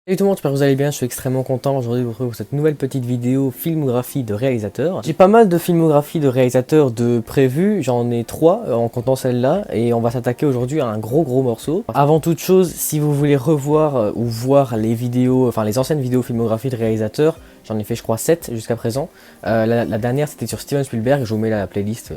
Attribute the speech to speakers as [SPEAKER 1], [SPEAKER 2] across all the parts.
[SPEAKER 1] Salut tout le monde, j'espère que vous allez bien, je suis extrêmement content aujourd'hui de vous retrouver pour cette nouvelle petite vidéo filmographie de réalisateurs. J'ai pas mal de filmographies de réalisateurs de prévues, j'en ai 3 en comptant celle-là, et on va s'attaquer aujourd'hui à un gros morceau. Avant toute chose, si vous voulez revoir ou voir les vidéos, enfin les anciennes vidéos filmographie de réalisateurs, j'en ai fait je crois 7 jusqu'à présent. La dernière c'était sur Steven Spielberg, je vous mets la playlist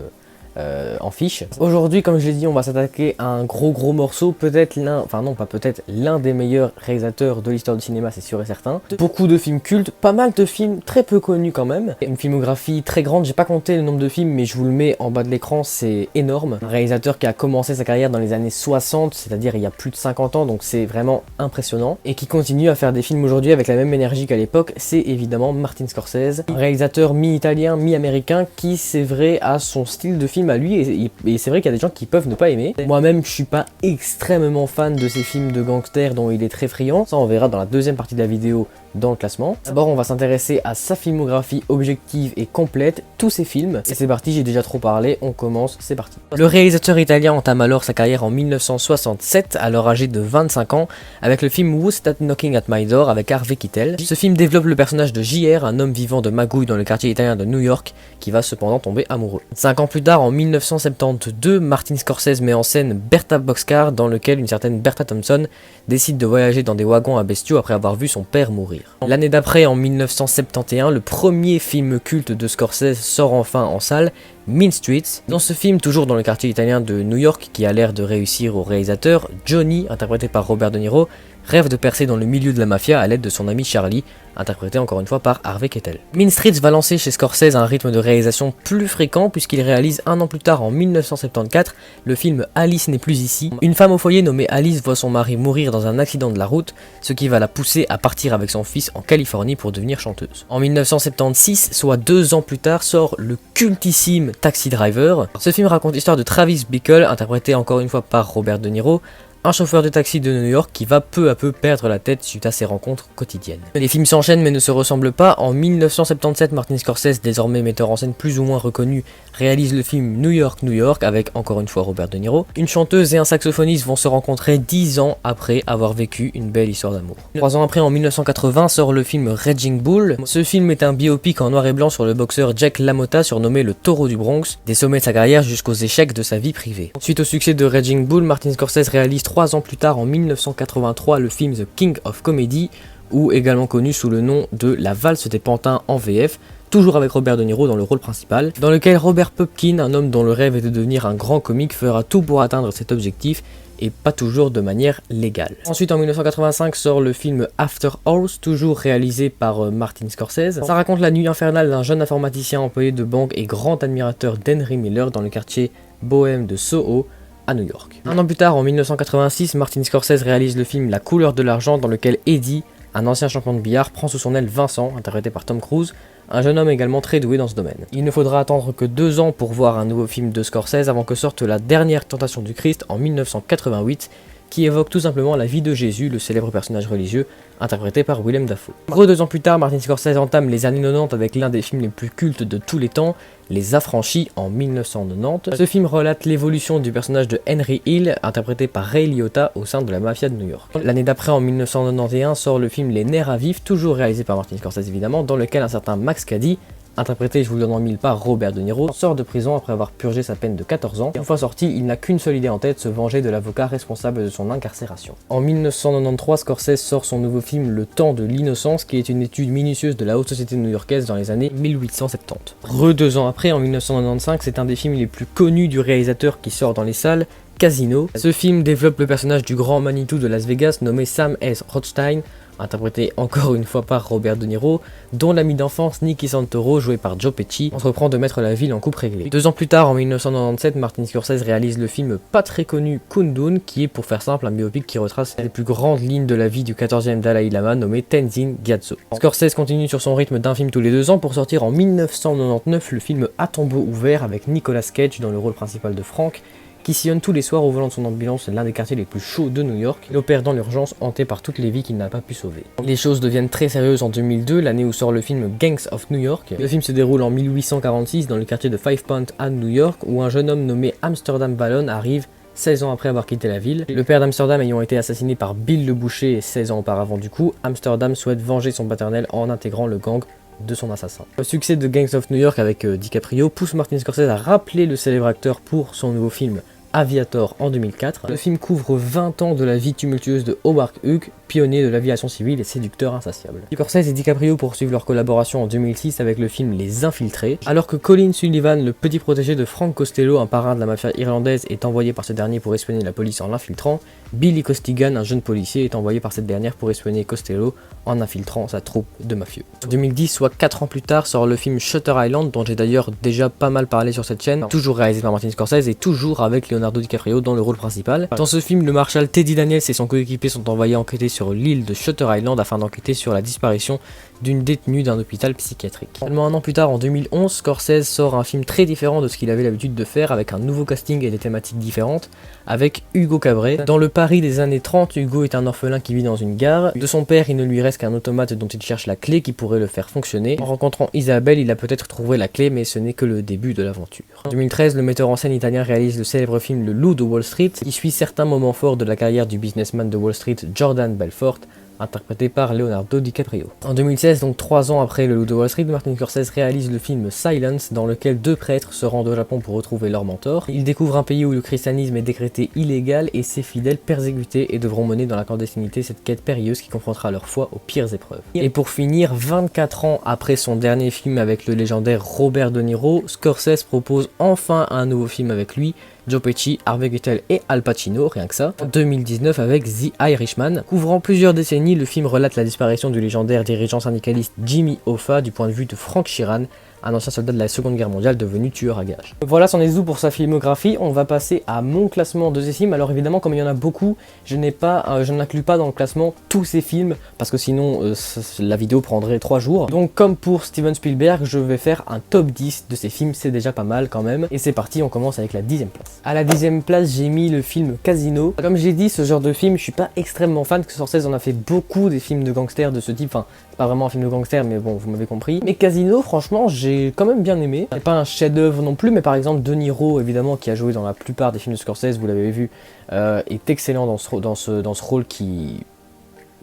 [SPEAKER 1] en fiche. Aujourd'hui, comme je l'ai dit, on va s'attaquer à un gros morceau, peut-être l'un, enfin non pas peut-être, l'un des meilleurs réalisateurs de l'histoire du cinéma, c'est sûr et certain. Beaucoup de films cultes, pas mal de films très peu connus quand même. Une filmographie très grande, j'ai pas compté le nombre de films, mais je vous le mets en bas de l'écran, c'est énorme. Un réalisateur qui a commencé sa carrière dans les années 60, c'est-à-dire il y a plus de 50 ans, donc c'est vraiment impressionnant. Et qui continue à faire des films aujourd'hui avec la même énergie qu'à l'époque, c'est évidemment Martin Scorsese. Un réalisateur mi-italien, mi-américain, qui c'est vrai a son style de film à lui, et c'est vrai qu'il y a des gens qui peuvent ne pas aimer. Moi-même, je suis pas extrêmement fan de ces films de gangsters dont il est très friand. Ça, on verra dans la deuxième partie de la vidéo dans le classement. D'abord, on va s'intéresser à sa filmographie objective et complète, tous ses films. Et c'est parti, j'ai déjà trop parlé, on commence, c'est parti. Le réalisateur italien entame alors sa carrière en 1967, alors âgé de 25 ans, avec le film Who's That Knocking at My Door avec Harvey Keitel. Ce film développe le personnage de JR, un homme vivant de magouille dans le quartier italien de New York, qui va cependant tomber amoureux. 5 ans plus tard, en 1972, Martin Scorsese met en scène Bertha Boxcar, dans lequel une certaine Bertha Thompson décide de voyager dans des wagons à bestiaux après avoir vu son père mourir. L'année d'après, en 1971, le premier film culte de Scorsese sort enfin en salle, Mean Streets. Dans ce film, toujours dans le quartier italien de New York, qui a l'air de réussir au réalisateur, Johnny, interprété par Robert De Niro, rêve de percer dans le milieu de la mafia à l'aide de son ami Charlie, interprété encore une fois par Harvey Keitel. Mean Streets va lancer chez Scorsese un rythme de réalisation plus fréquent puisqu'il réalise un an plus tard, en 1974, le film Alice n'est plus ici. Une femme au foyer nommée Alice voit son mari mourir dans un accident de la route, ce qui va la pousser à partir avec son fils en Californie pour devenir chanteuse. En 1976, soit 2 ans plus tard, sort le cultissime Taxi Driver. Ce film raconte l'histoire de Travis Bickle, interprété encore une fois par Robert De Niro, un chauffeur de taxi de New York qui va peu à peu perdre la tête suite à ses rencontres quotidiennes. Les films s'enchaînent mais ne se ressemblent pas. En 1977, Martin Scorsese, désormais metteur en scène plus ou moins reconnu, réalise le film New York avec encore une fois Robert De Niro. Une chanteuse et un saxophoniste vont se rencontrer 10 ans après avoir vécu une belle histoire d'amour. 3 ans après, en 1980, sort le film Raging Bull. Ce film est un biopic en noir et blanc sur le boxeur Jack LaMotta, surnommé le Taureau du Bronx, des sommets de sa carrière jusqu'aux échecs de sa vie privée. Suite au succès de Raging Bull, Martin Scorsese réalise 3 ans plus tard, en 1983, le film The King of Comedy, ou également connu sous le nom de La Valse des Pantins en VF, toujours avec Robert De Niro dans le rôle principal, dans lequel Robert Pupkin, un homme dont le rêve est de devenir un grand comique, fera tout pour atteindre cet objectif, et pas toujours de manière légale. Ensuite, en 1985, sort le film After Hours, toujours réalisé par Martin Scorsese. Ça raconte la nuit infernale d'un jeune informaticien employé de banque et grand admirateur d'Henry Miller dans le quartier bohème de Soho, à New York. Un an plus tard, en 1986, Martin Scorsese réalise le film La couleur de l'argent, dans lequel Eddie, un ancien champion de billard, prend sous son aile Vincent, interprété par Tom Cruise, un jeune homme également très doué dans ce domaine. Il ne faudra attendre que 2 ans pour voir un nouveau film de Scorsese avant que sorte La dernière tentation du Christ en 1988, qui évoque tout simplement la vie de Jésus, le célèbre personnage religieux, interprété par Willem Dafoe. 2 ans plus tard, Martin Scorsese entame les années 90 avec l'un des films les plus cultes de tous les temps, Les Affranchis, en 1990. Ce film relate l'évolution du personnage de Henry Hill, interprété par Ray Liotta au sein de la mafia de New York. L'année d'après, en 1991, sort le film Les Nerfs à vif, toujours réalisé par Martin Scorsese évidemment, dans lequel un certain Max Cady, interprété, je vous le donne en mille, par Robert De Niro, sort de prison après avoir purgé sa peine de 14 ans. Une fois sorti, il n'a qu'une seule idée en tête, se venger de l'avocat responsable de son incarcération. En 1993, Scorsese sort son nouveau film Le Temps de l'innocence, qui est une étude minutieuse de la haute société new-yorkaise dans les années 1870. 2 ans après, en 1995, c'est un des films les plus connus du réalisateur qui sort dans les salles, Casino. Ce film développe le personnage du grand Manitou de Las Vegas nommé Sam S. Rothstein, interprété encore une fois par Robert De Niro, dont l'ami d'enfance Nicky Santoro, joué par Joe Pesci, entreprend de mettre la ville en coupe réglée. 2 ans plus tard, en 1997, Martin Scorsese réalise le film pas très connu Kundun, qui est, pour faire simple, un biopic qui retrace les plus grandes lignes de la vie du 14e Dalai Lama, nommé Tenzin Gyatso. Scorsese continue sur son rythme d'un film tous les 2 ans pour sortir en 1999 le film À tombeau ouvert avec Nicolas Cage dans le rôle principal de Frank, qui sillonne tous les soirs au volant de son ambulance l'un des quartiers les plus chauds de New York. Il opère dans l'urgence, hanté par toutes les vies qu'il n'a pas pu sauver. Les choses deviennent très sérieuses en 2002, l'année où sort le film Gangs of New York. Le film se déroule en 1846 dans le quartier de Five Points à New York, où un jeune homme nommé Amsterdam Ballon arrive 16 ans après avoir quitté la ville. Le père d'Amsterdam ayant été assassiné par Bill le boucher 16 ans auparavant du coup, Amsterdam souhaite venger son paternel en intégrant le gang de son assassin. Le succès de Gangs of New York avec DiCaprio pousse Martin Scorsese à rappeler le célèbre acteur pour son nouveau film Aviator en 2004. Le film couvre 20 ans de la vie tumultueuse de Howard Hughes, pionnier de l'aviation civile et séducteur insatiable. Scorsese et DiCaprio poursuivent leur collaboration en 2006 avec le film Les Infiltrés, alors que Colin Sullivan, le petit protégé de Frank Costello, un parrain de la mafia irlandaise, est envoyé par ce dernier pour espionner la police en l'infiltrant. Billy Costigan, un jeune policier, est envoyé par cette dernière pour espionner Costello en infiltrant sa troupe de mafieux. En 2010, soit 4 ans plus tard, sort le film Shutter Island, dont j'ai d'ailleurs déjà pas mal parlé sur cette chaîne, toujours réalisé par Martin Scorsese et toujours avec Leonardo DiCaprio dans le rôle principal. Dans ce film, le marshal Teddy Daniels et son coéquipier sont envoyés enquêter sur l'île de Shutter Island afin d'enquêter sur la disparition d'une détenue d'un hôpital psychiatrique. Seulement un an plus tard, en 2011, Scorsese sort un film très différent de ce qu'il avait l'habitude de faire, avec un nouveau casting et des thématiques différentes, avec Hugo Cabret. Dans le Paris des années 30, Hugo est un orphelin qui vit dans une gare. De son père, il ne lui reste qu'un automate dont il cherche la clé qui pourrait le faire fonctionner. En rencontrant Isabelle, il a peut-être trouvé la clé, mais ce n'est que le début de l'aventure. En 2013, le metteur en scène italien réalise le célèbre film Le Loup de Wall Street, qui suit certains moments forts de la carrière du businessman de Wall Street Jordan Belfort, interprété par Leonardo DiCaprio. En 2016, donc 3 ans après Le Loup de Wall Street, Martin Scorsese réalise le film Silence, dans lequel 2 prêtres se rendent au Japon pour retrouver leur mentor. Ils découvrent un pays où le christianisme est décrété illégal et ses fidèles persécutés et devront mener dans la clandestinité cette quête périlleuse qui confrontera leur foi aux pires épreuves. Et pour finir, 24 ans après son dernier film avec le légendaire Robert De Niro, Scorsese propose enfin un nouveau film avec lui, Joe Pesci, Harvey Keitel et Al Pacino, rien que ça, en 2019 avec The Irishman. Couvrant plusieurs décennies, le film relate la disparition du légendaire dirigeant syndicaliste Jimmy Hoffa du point de vue de Frank Sheeran, un ancien soldat de la Seconde Guerre mondiale devenu tueur à gages. Voilà, c'en est tout pour sa filmographie. On va passer à mon classement de ces films. Alors évidemment, comme il y en a beaucoup, je n'inclus pas dans le classement tous ces films, parce que sinon la vidéo prendrait 3 jours. Donc comme pour Steven Spielberg, je vais faire un top 10 de ces films, c'est déjà pas mal quand même. Et c'est parti, on commence avec la 10e place. À la 10e place, j'ai mis le film Casino. Comme j'ai dit, ce genre de film, je suis pas extrêmement fan, que Scorsese en a fait beaucoup des films de gangsters de ce type, enfin, pas vraiment un film de gangster, mais bon, vous m'avez compris. Mais Casino, franchement, j'ai quand même bien aimé. C'est pas un chef-d'œuvre non plus, mais par exemple, De Niro, évidemment, qui a joué dans la plupart des films de Scorsese, vous l'avez vu, est excellent dans ce rôle qui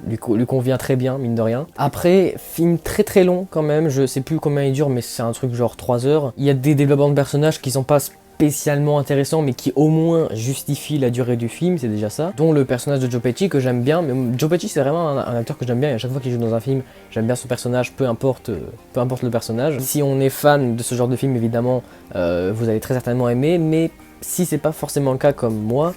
[SPEAKER 1] lui convient très bien, mine de rien. Après, film très très long quand même, je sais plus combien il dure, mais c'est un truc genre 3 heures. Il y a des développements de personnages qui sont pas spécialement intéressant, mais qui au moins justifie la durée du film, c'est déjà ça. Dont le personnage de Joe Pesci que j'aime bien, mais Joe Pesci c'est vraiment un acteur que j'aime bien, et à chaque fois qu'il joue dans un film, j'aime bien son personnage, peu importe le personnage. Si on est fan de ce genre de film, évidemment, vous allez très certainement aimer, mais si c'est pas forcément le cas comme moi,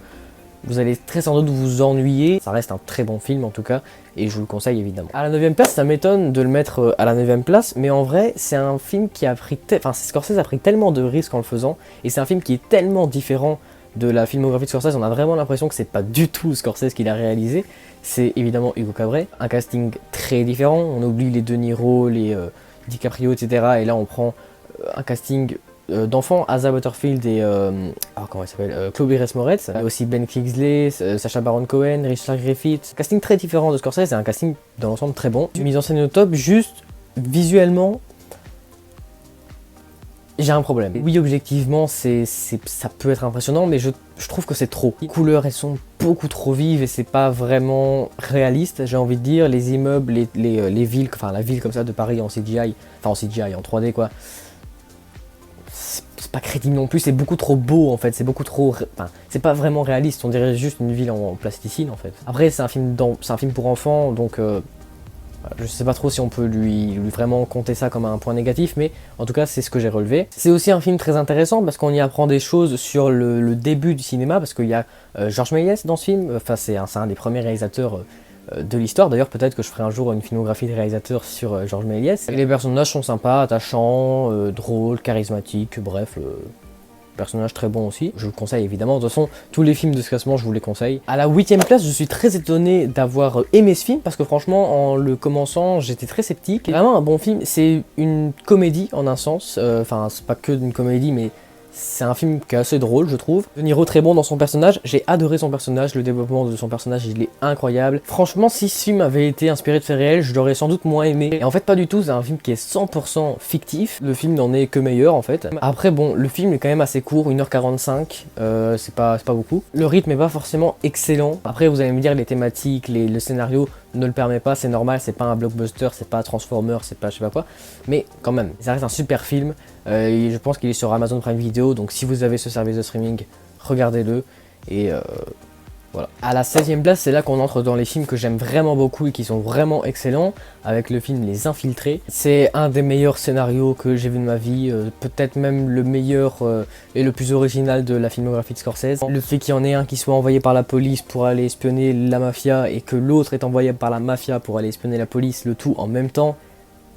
[SPEAKER 1] vous allez très sans doute vous ennuyer. Ça reste un très bon film en tout cas, et je vous le conseille évidemment. À la 9ème place, ça m'étonne de le mettre à la 9ème place, mais en vrai, c'est un film qui a pris... Scorsese a pris tellement de risques en le faisant, et c'est un film qui est tellement différent de la filmographie de Scorsese, on a vraiment l'impression que c'est pas du tout Scorsese qui l'a réalisé. C'est évidemment Hugo Cabret, un casting très différent, on oublie les De Niro, les DiCaprio, etc. Et là on prend un casting d'enfants, Asa Butterfield et comment il s'appelle, Chloé Grace Moretz, aussi Ben Kingsley, Sacha Baron Cohen, Richard Griffith. Casting très différent de Scorsese, et un casting dans l'ensemble très bon. Mise en scène au top, juste visuellement, j'ai un problème. Oui, objectivement, ça peut être impressionnant, mais je trouve que c'est trop. Les couleurs, elles sont beaucoup trop vives et c'est pas vraiment réaliste, j'ai envie de dire. Les immeubles, les villes, enfin la ville comme ça de Paris en CGI, enfin en CGI, en 3D quoi. C'est pas crédible non plus, c'est beaucoup trop beau en fait, c'est beaucoup trop... Enfin, c'est pas vraiment réaliste, on dirait juste une ville en plasticine en fait. Après, c'est un film pour enfants, donc je sais pas trop si on peut lui vraiment compter ça comme un point négatif, mais en tout cas c'est ce que j'ai relevé. C'est aussi un film très intéressant parce qu'on y apprend des choses sur le début du cinéma, parce qu'il y a Georges Méliès dans ce film, enfin c'est un des premiers réalisateurs de l'histoire. D'ailleurs, peut-être que je ferai un jour une filmographie de réalisateur sur Georges Méliès. Les personnages sont sympas, attachants, drôles, charismatiques, bref, personnage très bon aussi. Je vous le conseille évidemment. De toute façon, tous les films de ce classement, je vous les conseille. À la 8ème place, je suis très étonné d'avoir aimé ce film parce que franchement, en le commençant, j'étais très sceptique. C'est vraiment un bon film. C'est une comédie en un sens. Enfin, c'est pas que une comédie, mais C'est un film qui est assez drôle, je trouve. De Niro très bon dans son personnage. J'ai adoré son personnage, le développement de son personnage, il est incroyable. Franchement, si ce film avait été inspiré de faits réels, je l'aurais sans doute moins aimé. Et en fait, pas du tout, c'est un film qui est 100% fictif. Le film n'en est que meilleur, en fait. Après, bon, le film est quand même assez court, 1h45, c'est pas beaucoup. Le rythme est pas forcément excellent. Après, vous allez me dire, les thématiques, le scénario ne le permet pas, c'est normal, c'est pas un blockbuster, c'est pas Transformers, c'est pas je sais pas quoi. Mais quand même, ça reste un super film. Et je pense qu'il est sur Amazon Prime Video, donc si vous avez ce service de streaming, regardez-le. Et voilà. À la 16e place, c'est là qu'on entre dans les films que j'aime vraiment beaucoup et qui sont vraiment excellents, avec le film Les Infiltrés. C'est un des meilleurs scénarios que j'ai vu de ma vie, peut-être même le meilleur et le plus original de la filmographie de Scorsese. Le fait qu'il y en ait un qui soit envoyé par la police pour aller espionner la mafia et que l'autre est envoyé par la mafia pour aller espionner la police, le tout en même temps,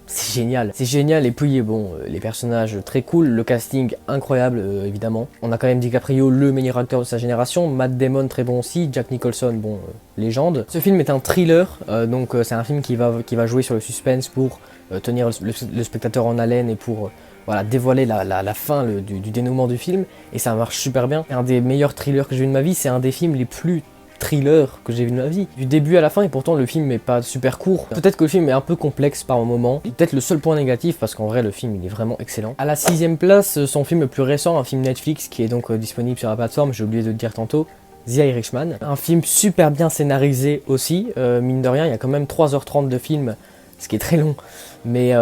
[SPEAKER 1] c'est génial. C'est génial, et puis bon, les personnages très cool, le casting incroyable évidemment. On a quand même DiCaprio, le meilleur acteur de sa génération, Matt Damon très bon aussi, Jack Nicholson, bon, légende. Ce film est un thriller, donc c'est un film qui va jouer sur le suspense pour tenir le spectateur en haleine et pour voilà, dévoiler la fin du dénouement du film, et ça marche super bien. C'est un des meilleurs thrillers que j'ai vu de ma vie, c'est un des films les plus thriller que j'ai vu de ma vie, du début à la fin, et pourtant le film est pas super court. Peut-être que le film est un peu complexe par moments, peut-être le seul point négatif, parce qu'en vrai le film il est vraiment excellent. À la 6e place, son film le plus récent, un film Netflix qui est donc disponible sur la plateforme, j'ai oublié de le dire tantôt, The Irishman. Un film super bien scénarisé aussi, mine de rien, il y a quand même 3h30 de film, ce qui est très long, mais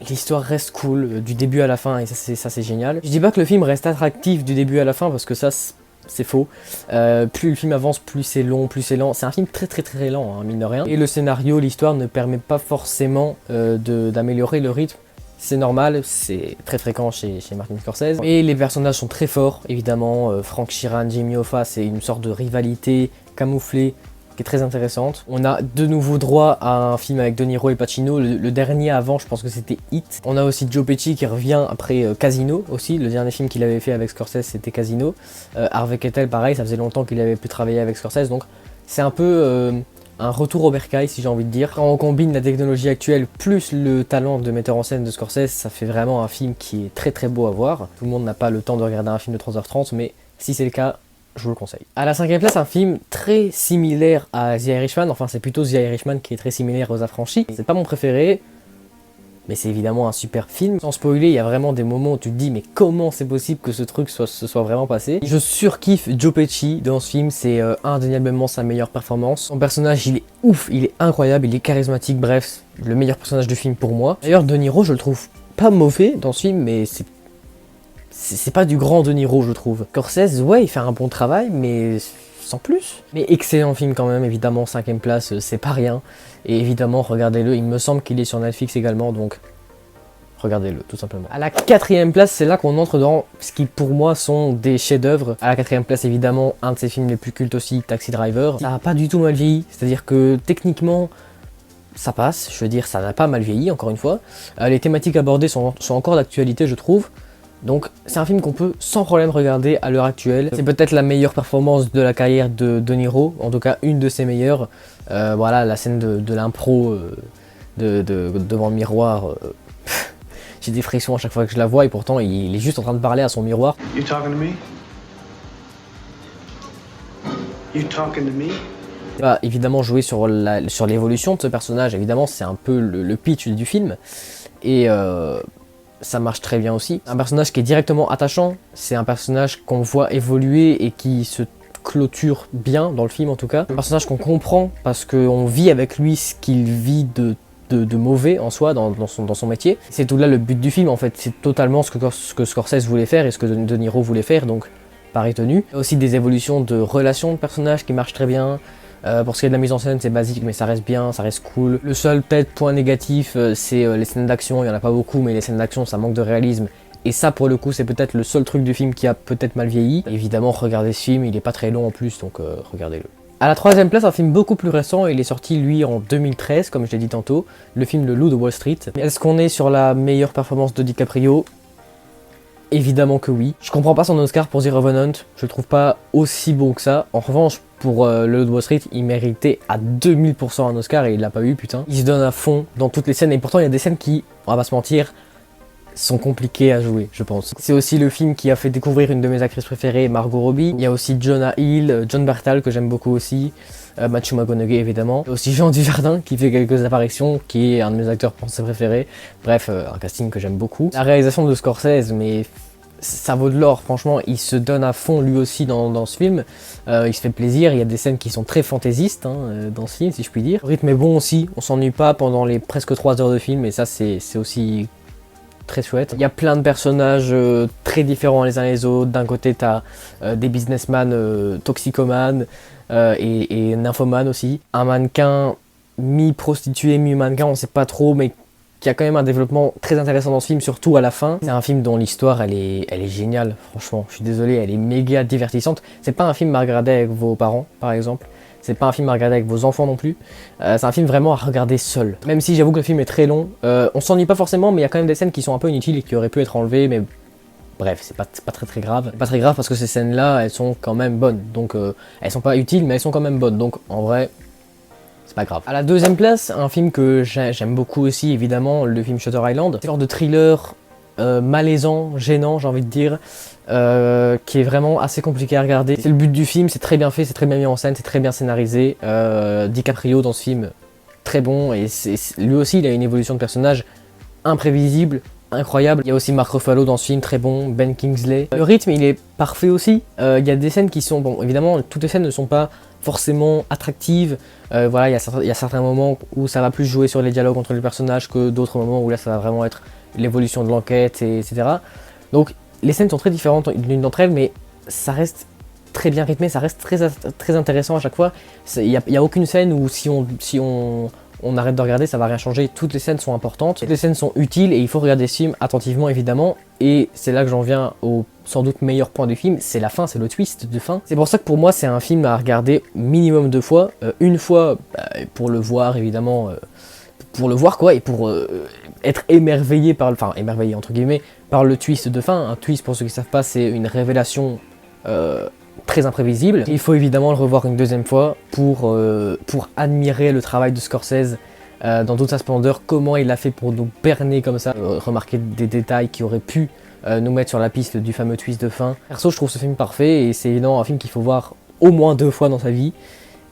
[SPEAKER 1] l'histoire reste cool du début à la fin, et ça c'est génial. Je dis pas que le film reste attractif du début à la fin, parce que ça c'est faux. Plus le film avance, plus c'est long, plus c'est lent. C'est un film très lent, hein, mine de rien. Et le scénario, l'histoire ne permet pas forcément d'améliorer le rythme. C'est normal, c'est très fréquent chez Martin Scorsese. Et les personnages sont très forts, évidemment. Frank Sheeran, Jimmy Hoffa, c'est une sorte de rivalité camouflée qui est très intéressante. On a de nouveau droit à un film avec De Niro et Pacino. Le dernier avant, je pense que c'était Hit. On a aussi Joe Pesci qui revient après Casino aussi. Le dernier film qu'il avait fait avec Scorsese, c'était Casino. Harvey Keitel, pareil, ça faisait longtemps qu'il avait pu travailler avec Scorsese. Donc c'est un peu un retour au bercail, si j'ai envie de dire. Quand on combine la technologie actuelle plus le talent de metteur en scène de Scorsese, ça fait vraiment un film qui est très beau à voir. Tout le monde n'a pas le temps de regarder un film de 3h30, mais si c'est le cas, je vous le conseille. À la 5e place, un film très similaire à The Irishman, enfin c'est plutôt The Irishman qui est très similaire aux Affranchis. C'est pas mon préféré, mais c'est évidemment un super film. Sans spoiler, il y a vraiment des moments où tu te dis mais comment c'est possible que ce truc se soit vraiment passé. Je surkiffe Joe Pesci dans ce film, c'est indéniablement sa meilleure performance. Son personnage il est ouf, il est incroyable, il est charismatique, bref, le meilleur personnage du film pour moi. D'ailleurs De Niro je le trouve pas mauvais dans ce film, mais c'est pas du grand De Niro, je trouve. Scorsese, ouais, il fait un bon travail, mais sans plus. Mais excellent film quand même, évidemment, 5e place, c'est pas rien. Et évidemment, regardez-le, il me semble qu'il est sur Netflix également, donc regardez-le, tout simplement. À la 4e place, c'est là qu'on entre dans ce qui, pour moi, sont des chefs-d'œuvre. À la 4e place, évidemment, un de ses films les plus cultes aussi, Taxi Driver. Ça a pas du tout mal vieilli, c'est-à-dire que, techniquement, ça passe, je veux dire, ça n'a pas mal vieilli, encore une fois. Les thématiques abordées sont encore d'actualité, je trouve. Donc c'est un film qu'on peut sans problème regarder à l'heure actuelle. C'est peut-être la meilleure performance de la carrière de De Niro, en tout cas une de ses meilleures. Voilà, la scène de l'impro devant le miroir. J'ai des frissons à chaque fois que je la vois, et pourtant il est juste en train de parler à son miroir.
[SPEAKER 2] You talking to me? You talking to me?
[SPEAKER 1] Bah, évidemment jouer sur l'évolution de ce personnage, évidemment c'est un peu le pitch du film. Et ça marche très bien aussi. Un personnage qui est directement attachant, c'est un personnage qu'on voit évoluer et qui se clôture bien dans le film en tout cas. Un personnage qu'on comprend parce qu'on vit avec lui ce qu'il vit de mauvais en soi dans son métier. C'est tout là le but du film en fait, c'est totalement ce que Scorsese voulait faire et ce que De Niro voulait faire, donc pareil tenu. Il y a aussi des évolutions de relations de personnages qui marchent très bien. Pour ce qui est de la mise en scène, c'est basique, mais ça reste bien, ça reste cool. Le seul peut-être point négatif, c'est les scènes d'action. Il n'y en a pas beaucoup, mais les scènes d'action, ça manque de réalisme. Et ça, pour le coup, c'est peut-être le seul truc du film qui a peut-être mal vieilli. Évidemment, regardez ce film, il est pas très long en plus, donc regardez-le. À la 3e place, un film beaucoup plus récent, il est sorti lui en 2013, comme je l'ai dit tantôt, le film Le Loup de Wall Street. Est-ce qu'on est sur la meilleure performance de DiCaprio ? Évidemment que oui. Je comprends pas son Oscar pour The Revenant, je le trouve pas aussi bon que ça. En revanche, pour Le Loup de Wall Street, il méritait à 2000% un Oscar et il l'a pas eu, putain. Il se donne à fond dans toutes les scènes, et pourtant il y a des scènes qui, on va pas se mentir, sont compliqués à jouer, je pense. C'est aussi le film qui a fait découvrir une de mes actrices préférées, Margot Robbie. Il y a aussi Jonah Hill, John Bernthal que j'aime beaucoup aussi, Matthew McConaughey évidemment. Il y a aussi Jean Dujardin qui fait quelques apparitions, qui est un de mes acteurs français préférés. Bref, un casting que j'aime beaucoup. La réalisation de Scorsese, mais ça vaut de l'or, franchement, il se donne à fond lui aussi dans ce film, il se fait plaisir, il y a des scènes qui sont très fantaisistes dans ce film si je puis dire. Le rythme est bon aussi, on s'ennuie pas pendant les presque 3 heures de film et ça c'est aussi très chouette. Il y a plein de personnages très différents les uns les autres, d'un côté t'as des businessmen toxicomanes et nymphomanes aussi, un mannequin mi-prostitué, mi-mannequin, on sait pas trop mais qui a quand même un développement très intéressant dans ce film, surtout à la fin. C'est un film dont l'histoire, elle est géniale, franchement. Je suis désolé, elle est méga divertissante. C'est pas un film à regarder avec vos parents, par exemple. C'est pas un film à regarder avec vos enfants non plus. C'est un film vraiment à regarder seul. Même si j'avoue que le film est très long, on s'ennuie pas forcément, mais il y a quand même des scènes qui sont un peu inutiles et qui auraient pu être enlevées, mais bref, c'est pas très grave. C'est pas très grave parce que ces scènes-là, elles sont quand même bonnes. Donc, elles sont pas utiles, mais elles sont quand même bonnes. Donc, en vrai, c'est pas grave. À la deuxième place, un film que j'aime beaucoup aussi, évidemment, le film Shutter Island. C'est genre de thriller malaisant, gênant, j'ai envie de dire, qui est vraiment assez compliqué à regarder. C'est le but du film, c'est très bien fait, c'est très bien mis en scène, c'est très bien scénarisé. DiCaprio dans ce film, très bon, et lui aussi, il a une évolution de personnage imprévisible, incroyable. Il y a aussi Mark Ruffalo dans ce film, très bon, Ben Kingsley. Le rythme, il est parfait aussi. Il y a des scènes qui sont, bon, évidemment, toutes les scènes ne sont pas forcément attractive. Voilà, il y a certains moments où ça va plus jouer sur les dialogues entre les personnages que d'autres moments où là ça va vraiment être l'évolution de l'enquête, etc. Donc les scènes sont très différentes l'une d'entre elles, mais ça reste très bien rythmé, ça reste très intéressant à chaque fois. Il n'y a aucune scène où si on arrête de regarder, ça va rien changer. Toutes les scènes sont importantes, toutes les scènes sont utiles et il faut regarder ce film attentivement évidemment. Et c'est là que j'en viens au sans doute meilleur point du film, c'est la fin, c'est le twist de fin. C'est pour ça que pour moi c'est un film à regarder minimum 2 fois. Une fois pour le voir évidemment, pour le voir quoi, et pour être émerveillé par le, enfin émerveillé entre guillemets, par le twist de fin. Un twist pour ceux qui ne savent pas, c'est une révélation très imprévisible. Il faut évidemment le revoir une deuxième fois pour admirer le travail de Scorsese dans toute sa splendeur, comment il a fait pour nous berner comme ça, remarquer des détails qui auraient pu nous mettre sur la piste du fameux twist de fin. Perso, je trouve ce film parfait et c'est évidemment un film qu'il faut voir au moins 2 fois dans sa vie.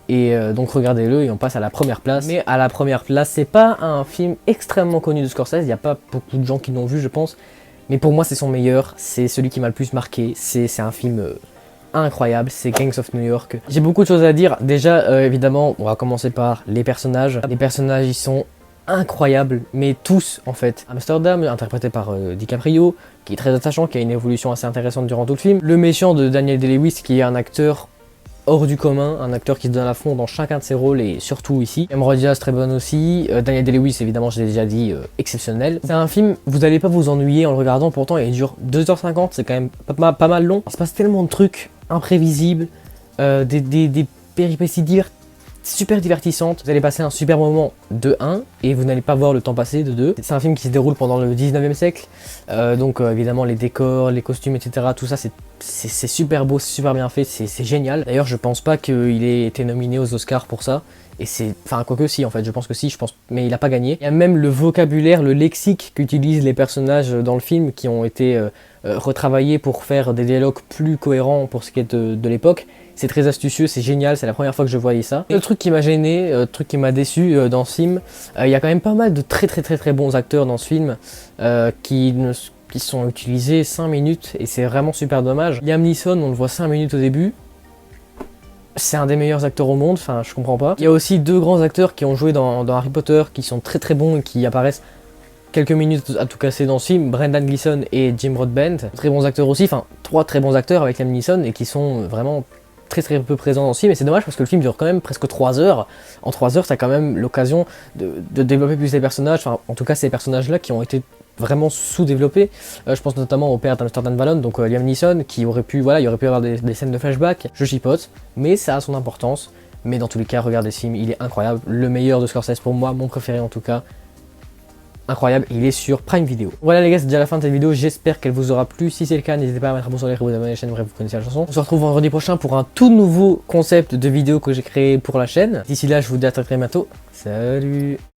[SPEAKER 1] Et donc regardez-le et on passe à la première place. Mais à la première place, c'est pas un film extrêmement connu de Scorsese, il n'y a pas beaucoup de gens qui l'ont vu je pense. Mais pour moi c'est son meilleur, c'est celui qui m'a le plus marqué, c'est un film incroyable, c'est Gangs of New York. J'ai beaucoup de choses à dire, déjà évidemment on va commencer par les personnages. Les personnages ils sont incroyables, mais tous en fait. Amsterdam, interprété par DiCaprio, qui est très attachant, qui a une évolution assez intéressante durant tout le film. Le méchant de Daniel Day-Lewis, qui est un acteur hors du commun, un acteur qui se donne à fond dans chacun de ses rôles et surtout ici. Cameron Diaz très bonne aussi, Daniel Day-Lewis évidemment je l'ai déjà dit, exceptionnel. C'est un film, vous n'allez pas vous ennuyer en le regardant, pourtant il dure 2h50, c'est quand même pas mal long. Il se passe tellement de trucs imprévisibles, des péripéties super divertissantes. Vous allez passer un super moment de 1 et vous n'allez pas voir le temps passer de 2. C'est un film qui se déroule pendant le 19e siècle, donc évidemment les décors, les costumes, etc. Tout ça c'est super beau, c'est super bien fait, c'est génial. D'ailleurs je pense pas qu'il ait été nominé aux Oscars pour ça. Et c'est... Enfin, quoique si, en fait, je pense que si, mais il a pas gagné. Il y a même le vocabulaire, le lexique qu'utilisent les personnages dans le film qui ont été retravaillés pour faire des dialogues plus cohérents pour ce qui est de l'époque. C'est très astucieux, c'est génial, c'est la première fois que je voyais ça. Le truc qui m'a gêné, le truc qui m'a déçu dans ce film, il y a quand même pas mal de très bons acteurs dans ce film qui sont utilisés 5 minutes et c'est vraiment super dommage. Liam Neeson, on le voit 5 minutes au début. C'est un des meilleurs acteurs au monde, enfin je comprends pas. Il y a aussi 2 grands acteurs qui ont joué dans Harry Potter, qui sont très bons et qui apparaissent quelques minutes à tout casser dans ce film. Brendan Gleeson et Jim Broadbent, très bons acteurs aussi, enfin 3 très bons acteurs avec Liam Neeson et qui sont vraiment très peu présents dans ce film. Et c'est dommage parce que le film dure quand même presque 3 heures. En 3 heures, ça a quand même l'occasion de développer plus les personnages, enfin en tout cas ces personnages-là qui ont été vraiment sous-développé. Je pense notamment au père d'Amsterdam Vallon, donc Liam Neeson, qui aurait pu, voilà, il aurait pu avoir des scènes de flashback. Je chipote, mais ça a son importance. Mais dans tous les cas, regardez ce film, il est incroyable. Le meilleur de Scorsese pour moi, mon préféré en tout cas. Incroyable, il est sur Prime Video. Voilà les gars, c'est déjà la fin de cette vidéo, j'espère qu'elle vous aura plu. Si c'est le cas, n'hésitez pas à mettre un pouce en l'air et vous abonner à la chaîne, bref, vous connaissez la chanson. On se retrouve vendredi prochain pour un tout nouveau concept de vidéo que j'ai créé pour la chaîne. D'ici là, je vous dis à très bientôt. Salut!